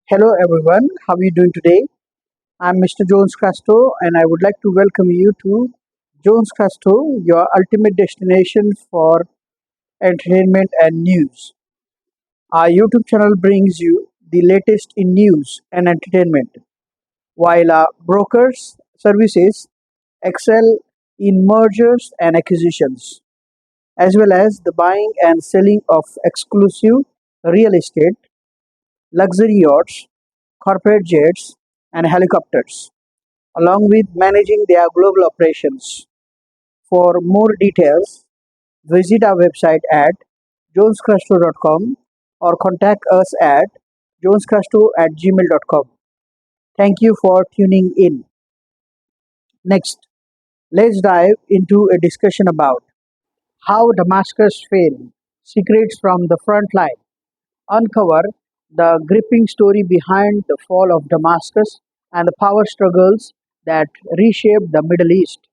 Hello everyone, how are you doing today? I'm Mr. Jones Crasto and I would like to welcome you to Jones Crasto, your ultimate destination for entertainment and news. Our YouTube channel brings you the latest in news and entertainment, while our brokers services excel in mergers and acquisitions, as well as the buying and selling of exclusive real estate, luxury yachts, corporate jets, and helicopters, along with managing their global operations. For more details, visit our website at jonescrusto.com or contact us at jonescrusto@gmail.com. Thank you for tuning in. Next, let's dive into a discussion about how Damascus failed, secrets from the front line, uncover the gripping story behind the fall of Damascus and the power struggles that reshaped the Middle East.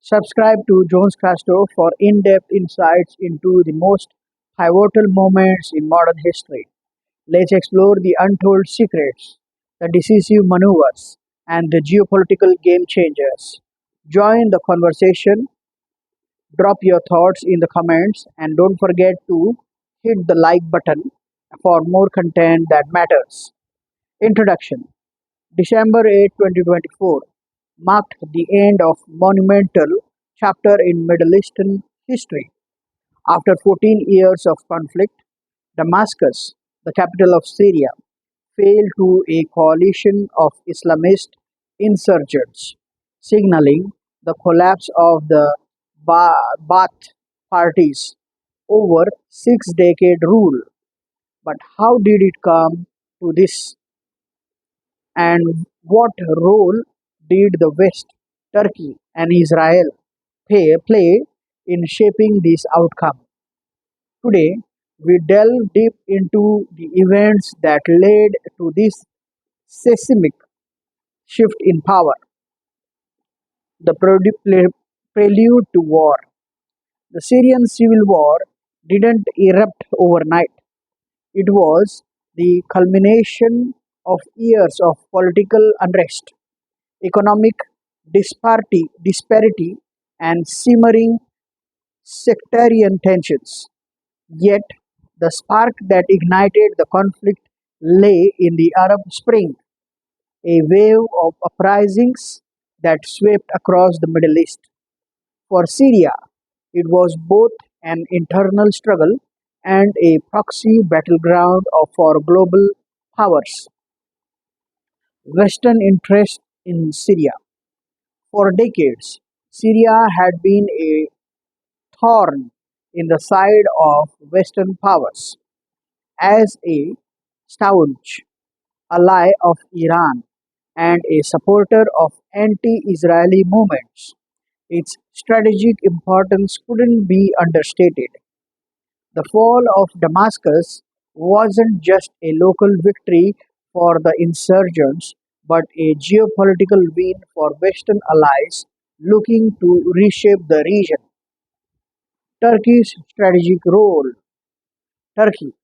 Subscribe to Jones Casto for in depth insights into the most pivotal moments in modern history. Let's explore the untold secrets, the decisive maneuvers, and the geopolitical game changers. Join the conversation, drop your thoughts in the comments, and don't forget to hit the like button for more content that matters. Introduction. December 8, 2024 marked the end of monumental chapter in Middle Eastern history. After 14 years of conflict, Damascus, the capital of Syria, fell to a coalition of Islamist insurgents, signaling the collapse of the Ba'ath party's over six-decade rule. But how did it come to this, and what role did the West, Turkey, and Israel play in shaping this outcome? Today, we delve deep into the events that led to this seismic shift in power, the prelude to war. The Syrian civil war didn't erupt overnight. It was the culmination of years of political unrest, economic disparity, and simmering sectarian tensions. Yet, the spark that ignited the conflict lay in the Arab Spring, a wave of uprisings that swept across the Middle East. For Syria, it was both an internal struggle and a proxy battleground for global powers. Western interest in Syria. For decades, Syria had been a thorn in the side of Western powers. As a staunch ally of Iran and a supporter of anti Israeli movements, its strategic importance couldn't be understated. The fall of Damascus wasn't just a local victory for the insurgents, but a geopolitical win for Western allies looking to reshape the region. Turkey's strategic role. Turkey,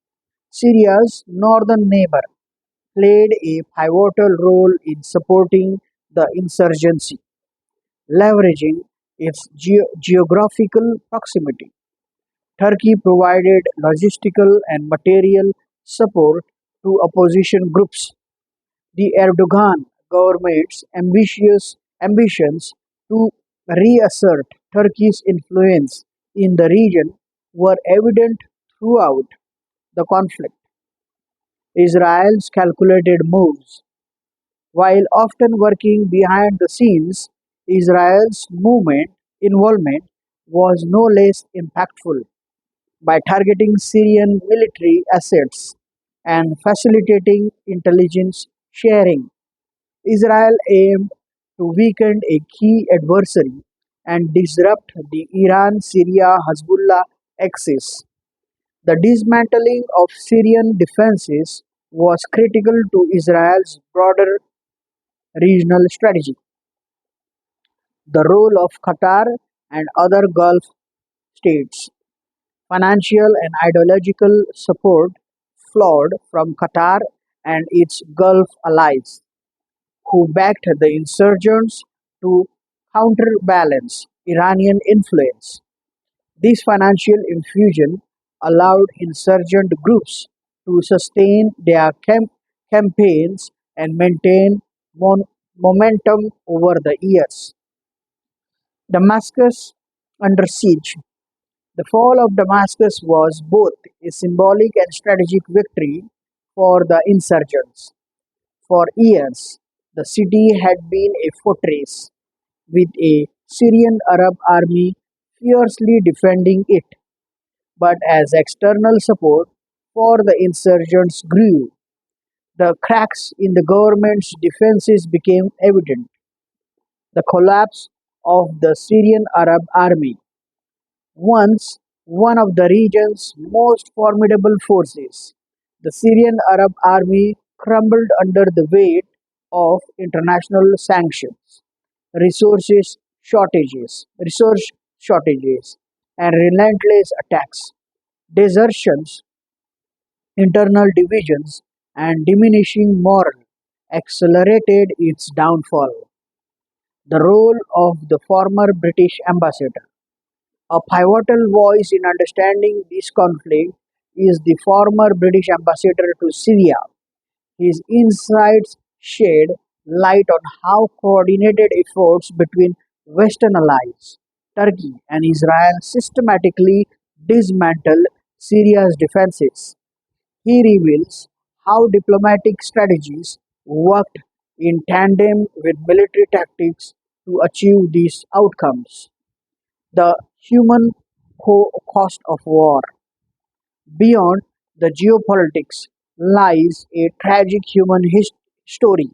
Syria's northern neighbor, played a pivotal role in supporting the insurgency, leveraging its geographical proximity. Turkey provided logistical and material support to opposition groups. The Erdogan government's ambitious ambitions to reassert Turkey's influence in the region were evident throughout the conflict. Israel's calculated moves. While often working behind the scenes, Israel's involvement was no less impactful. By targeting Syrian military assets and facilitating intelligence sharing, Israel aimed to weaken a key adversary and disrupt the Iran Syria Hezbollah axis. The dismantling of Syrian defenses was critical to Israel's broader regional strategy. The role of Qatar and other Gulf states. Financial and ideological support flowed from Qatar and its Gulf allies, who backed the insurgents to counterbalance Iranian influence. This financial infusion allowed insurgent groups to sustain their campaigns and maintain momentum over the years. Damascus under siege. The fall of Damascus was both a symbolic and strategic victory for the insurgents. For years, the city had been a fortress, with a Syrian Arab army fiercely defending it. But as external support for the insurgents grew, the cracks in the government's defenses became evident. The collapse of the Syrian Arab army, once one of the region's most formidable forces, the Syrian Arab army crumbled under the weight of international sanctions, resource shortages, and relentless attacks. Desertions, internal divisions, and diminishing morale accelerated its downfall. The role of the former British ambassador. A pivotal voice in understanding this conflict is the former British ambassador to Syria. His insights shed light on how coordinated efforts between Western allies, Turkey, and Israel systematically dismantled Syria's defenses. He reveals how diplomatic strategies worked in tandem with military tactics to achieve these outcomes. The human cost of war. Beyond the geopolitics lies a tragic human story.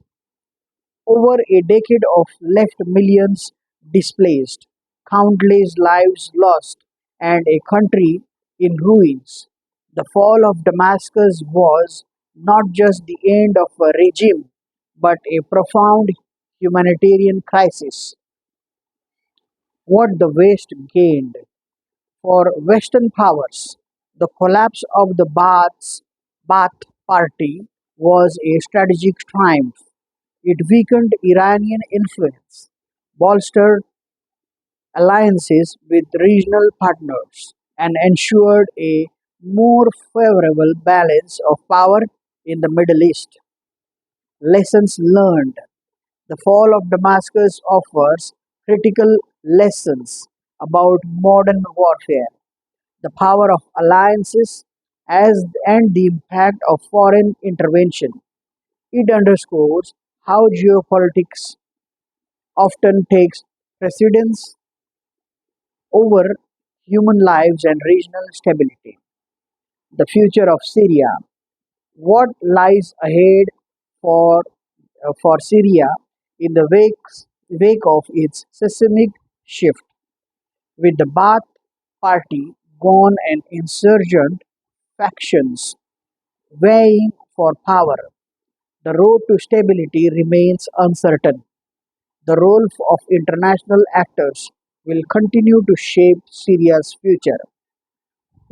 Over a decade of left millions displaced, countless lives lost, and a country in ruins. The fall of Damascus was not just the end of a regime, but a profound humanitarian crisis. What the West gained. For Western powers, the collapse of the Ba'ath Party was a strategic triumph. It weakened Iranian influence, bolstered alliances with regional partners, and ensured a more favorable balance of power in the Middle East. Lessons learned. The fall of Damascus offers critical lessons about modern warfare, the power of alliances, and the impact of foreign intervention. It underscores how geopolitics often takes precedence over human lives and regional stability. The future of Syria. What lies ahead for, for Syria in the wake of its seismic shift? With the Ba'ath Party gone and insurgent factions vying for power, the road to stability remains uncertain. The role of international actors will continue to shape Syria's future.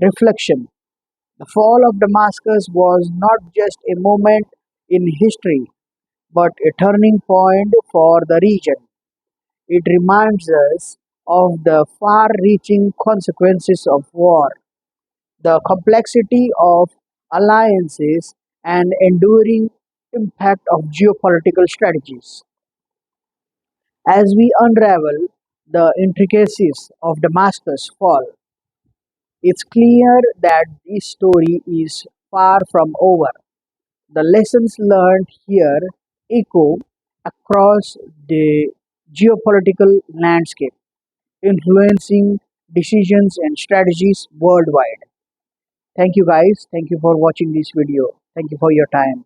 Reflection. The fall of Damascus was not just a moment in history, but a turning point for the region. It reminds us of the far reaching consequences of war, the complexity of alliances, and enduring impact of geopolitical strategies. As we unravel the intricacies of Damascus' fall, it's clear that this story is far from over. The lessons learned here echo across the geopolitical landscape, influencing decisions and strategies worldwide. Thank you guys. Thank you for watching this video. Thank you for your time.